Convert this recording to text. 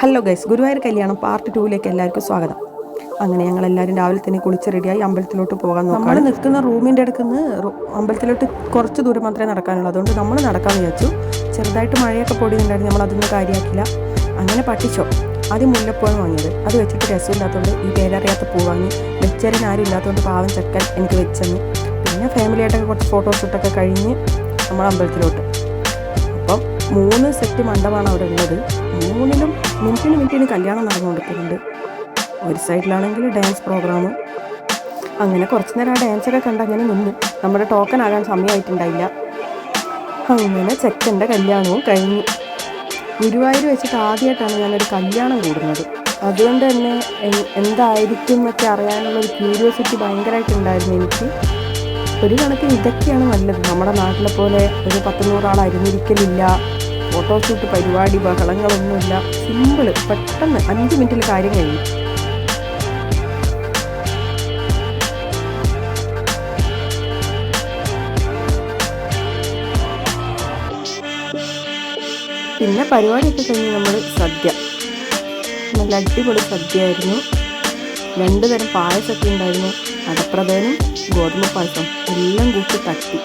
Hello guys, Guruvayur കല്യാണം part 2ലേക്ക് എല്ലാവർക്കും സ്വാഗതം. അങ്ങനെ ഞങ്ങളെല്ലാവരും രാവിലെ തന്നെ കുളിച്ച് റെഡിയായി അമ്പലത്തിലോട്ട് പോകാൻ നോക്കാം. നമ്മൾ നിൽക്കുന്ന റൂമിൻ്റെ അടുത്ത് നിന്ന് അമ്പലത്തിലോട്ട് കുറച്ച് ദൂരം മാത്രമേ നടക്കാനുള്ളൂ. അതുകൊണ്ട് നമ്മൾ നടക്കാമെന്ന് വിചാരിച്ചു. ചെറുതായിട്ട് മഴയൊക്കെ പൊടിയുണ്ടായിരുന്നു, നമ്മൾ അതൊന്നും കാര്യമാക്കില്ല. അങ്ങനെ പട്ടിച്ചോ ആദ്യം മുല്ലപ്പൂവാണ് വാങ്ങിയത്. അത് വെച്ചിട്ട് രസമില്ലാത്തതുകൊണ്ട് ഈ പേരറിയാത്ത പൂ വാങ്ങി. വെച്ചേരാൻ ആരും ഇല്ലാത്തതുകൊണ്ട് പാവം ചെക്കൻ എനിക്ക് വെച്ചെന്ന്. പിന്നെ ഫാമിലിയായിട്ടൊക്കെ കുറച്ച് ഫോട്ടോഷൂട്ടൊക്കെ കഴിഞ്ഞ് നമ്മൾ അമ്പലത്തിലോട്ട്. അപ്പം 3 സെറ്റ് മണ്ഡപമാണ് അവിടെ ഉള്ളത്. 3ലും മിനിറ്റിന് കല്യാണം നടന്നുകൊടുക്കുന്നുണ്ട്. ഒരു സൈഡിലാണെങ്കിൽ ഡാൻസ് പ്രോഗ്രാം. അങ്ങനെ കുറച്ച് നേരം ആ ഡാൻസൊക്കെ കണ്ട് അങ്ങനെ നിന്ന്. നമ്മുടെ ടോക്കൺ ആകാൻ സമയമായിട്ടുണ്ടായില്ല. അങ്ങനെ ചെക്കൻ്റെ കല്യാണവും കഴിഞ്ഞു. ഗുരുവായൂർ വെച്ചിട്ട് ആദ്യമായിട്ടാണ് ഞാനൊരു കല്യാണം കൂടുന്നത്. അതുകൊണ്ട് തന്നെ എന്തായിരിക്കും എന്നൊക്കെ അറിയാനുള്ളൊരു ക്യൂരിയോസിറ്റി ഭയങ്കരമായിട്ടുണ്ടായിരുന്നു എനിക്ക്. ഒരു കണക്കിന് ഇതൊക്കെയാണ് നല്ലത്. നമ്മുടെ നാട്ടിലെ പോലെ ഒരു 10-100 ആൾ അരിഞ്ഞിരിക്കലില്ല, ഫോട്ടോഷൂട്ട് പരിപാടി ബഹളങ്ങളൊന്നുമില്ല. സിമ്പിള്, പെട്ടെന്ന് 5 മിനിറ്റിൽ കാര്യം കഴിഞ്ഞു. പിന്നെ പരിപാടിയൊക്കെ കഴിഞ്ഞ് നമ്മൾ സദ്യ, നല്ല അടിപൊളി സദ്യയായിരുന്നു. 2 തരം പായസമൊക്കെ ഉണ്ടായിരുന്നു. അടപ്രഥമനും ഗോതമ്പ് പായസം എല്ലാം കൂട്ടി തട്ടി.